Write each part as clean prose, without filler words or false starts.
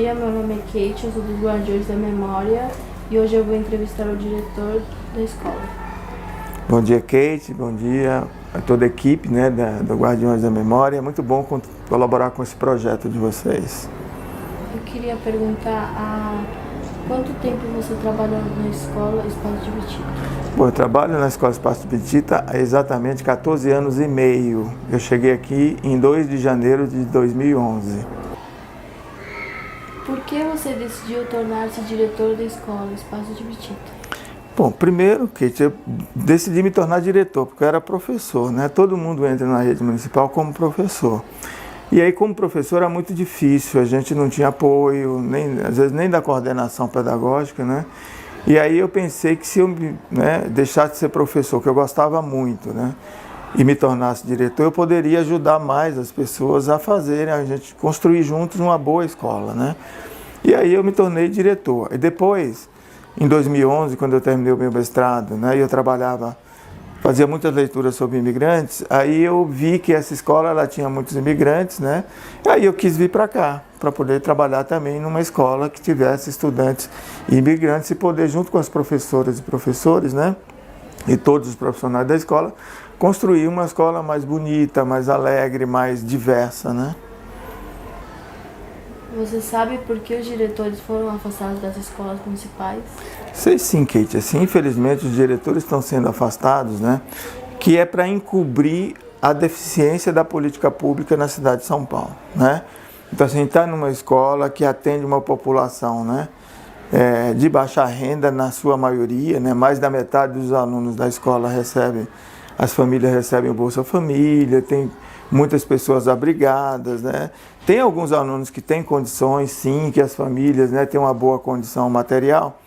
dia, meu nome é Kate, eu sou dos Guardiões da Memória e hoje eu vou entrevistar o diretor da escola. Bom dia, Kate, bom dia a toda a equipe, né, do Guardiões da Memória. É muito bom colaborar com esse projeto de vocês. Eu queria perguntar há quanto tempo você trabalhou na escola Espaço de Bitita? Bom, eu trabalho na Escola Espaço de Bitita há exatamente 14 anos e meio. Eu cheguei aqui em 2 de janeiro de 2011. Por que você decidiu tornar-se diretor da escola Espaço de Bitita? Bom, primeiro, Kate, eu decidi me tornar diretor, porque eu era professor, né? Todo mundo entra na rede municipal como professor. E aí, como professor, era muito difícil, a gente não tinha apoio, às vezes nem da coordenação pedagógica, né? E aí eu pensei que se eu deixasse de ser professor, que eu gostava muito, né? E me tornasse diretor, eu poderia ajudar mais as pessoas a fazerem, a gente construir juntos uma boa escola, né? E aí eu me tornei diretor. E depois, em 2011, quando eu terminei o meu mestrado, né, e eu fazia muitas leituras sobre imigrantes, aí eu vi que essa escola ela tinha muitos imigrantes, né? E aí eu quis vir para cá, para poder trabalhar também numa escola que tivesse estudantes e imigrantes e poder, junto com as professoras e professores, né, e todos os profissionais da escola, construir uma escola mais bonita, mais alegre, mais diversa, né? Você sabe por que os diretores foram afastados das escolas municipais? Sei sim, Kate. Assim, infelizmente, os diretores estão sendo afastados, né? Que é para encobrir a deficiência da política pública na cidade de São Paulo, né? Então, assim, está numa escola que atende uma população, né? De baixa renda, na sua maioria, né? Mais da metade dos alunos da escola as famílias recebem o Bolsa Família, tem muitas pessoas abrigadas, né? Tem alguns alunos que têm condições, sim, que as famílias, né, têm uma boa condição material,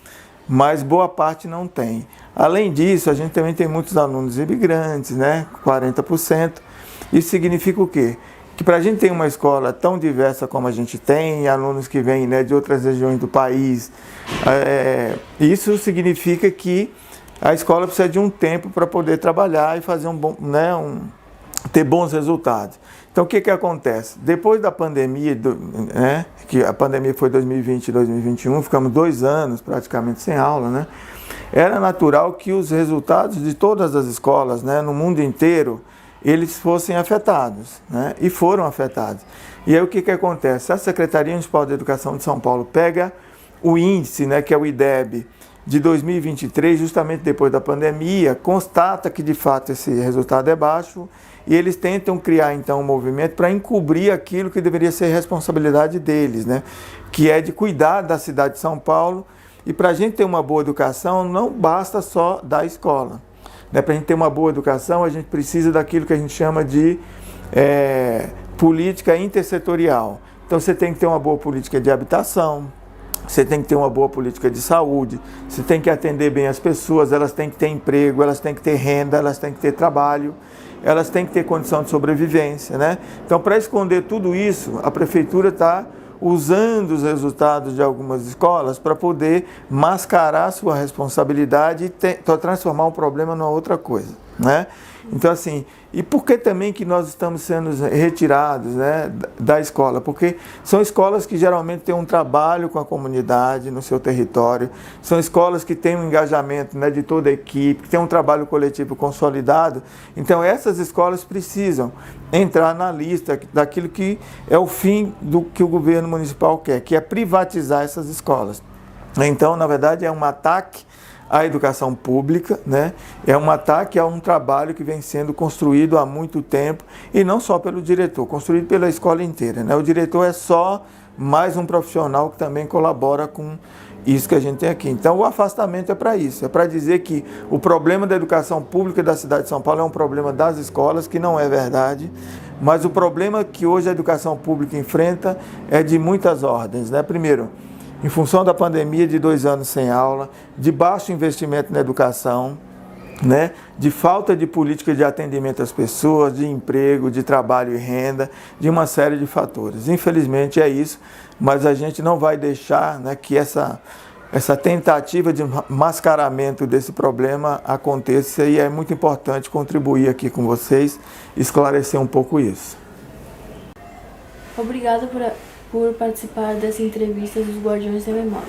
mas boa parte não tem. Além disso, a gente também tem muitos alunos imigrantes, né, 40%. Isso significa o quê? Que para a gente ter uma escola tão diversa como a gente tem, alunos que vêm, né, de outras regiões do país, isso significa que a escola precisa de um tempo para poder trabalhar e fazer ter bons resultados. Então, o que acontece? Depois da pandemia, que a pandemia foi 2020 e 2021, ficamos 2 anos praticamente sem aula, né? Era natural que os resultados de todas as escolas, né, no mundo inteiro, eles fossem afetados, né? E foram afetados. E aí o que acontece? A Secretaria Municipal de Educação de São Paulo pega o índice, né, que é o IDEB, de 2023, justamente depois da pandemia, constata que de fato esse resultado é baixo e eles tentam criar então um movimento para encobrir aquilo que deveria ser responsabilidade deles, né? Que é de cuidar da cidade de São Paulo. E para a gente ter uma boa educação não basta só da escola, né? Para a gente ter uma boa educação a gente precisa daquilo que a gente chama de política intersetorial. Então você tem que ter uma boa política de habitação, você tem que ter uma boa política de saúde, você tem que atender bem as pessoas, elas têm que ter emprego, elas têm que ter renda, elas têm que ter trabalho, elas têm que ter condição de sobrevivência, né? Então, para esconder tudo isso, a prefeitura está usando os resultados de algumas escolas para poder mascarar a sua responsabilidade e transformar um problema numa outra coisa, né? Então, assim, e por que também que nós estamos sendo retirados, né, da escola? Porque são escolas que geralmente têm um trabalho com a comunidade no seu território, são escolas que têm um engajamento, né, de toda a equipe, que têm um trabalho coletivo consolidado. Então, essas escolas precisam entrar na lista daquilo que é o fim do que o governo municipal quer, que é privatizar essas escolas. Então, na verdade, é um ataque à educação pública, né? É um ataque a um trabalho que vem sendo construído há muito tempo, e não só pelo diretor, construído pela escola inteira, né? O diretor é só mais um profissional que também colabora com isso que a gente tem aqui. Então, o afastamento é para isso, é para dizer que o problema da educação pública da cidade de São Paulo é um problema das escolas, que não é verdade, mas o problema que hoje a educação pública enfrenta é de muitas ordens, né? Primeiro, em função da pandemia de 2 anos sem aula, de baixo investimento na educação, né, de falta de política de atendimento às pessoas, de emprego, de trabalho e renda, de uma série de fatores. Infelizmente é isso, mas a gente não vai deixar, né, que essa tentativa de mascaramento desse problema aconteça, e é muito importante contribuir aqui com vocês, esclarecer um pouco isso. Obrigado por participar dessa entrevista dos Guardiões da Memória.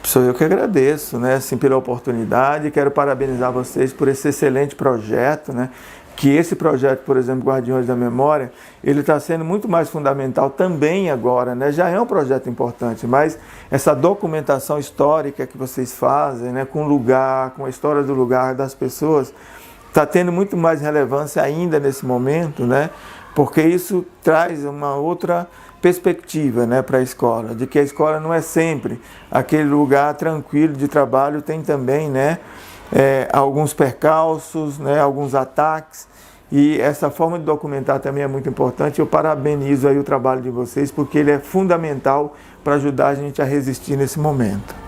Sou eu que agradeço, né, assim, pela oportunidade. Quero parabenizar vocês por esse excelente projeto, né? Que esse projeto, por exemplo, Guardiões da Memória, ele está sendo muito mais fundamental também agora, né? Já é um projeto importante, mas essa documentação histórica que vocês fazem, né, com o lugar, com a história do lugar, das pessoas, está tendo muito mais relevância ainda nesse momento, né? Porque isso traz uma outra perspectiva, né, para a escola, de que a escola não é sempre aquele lugar tranquilo de trabalho, tem também, né, alguns percalços, né, alguns ataques, e essa forma de documentar também é muito importante. Eu parabenizo aí o trabalho de vocês, porque ele é fundamental para ajudar a gente a resistir nesse momento.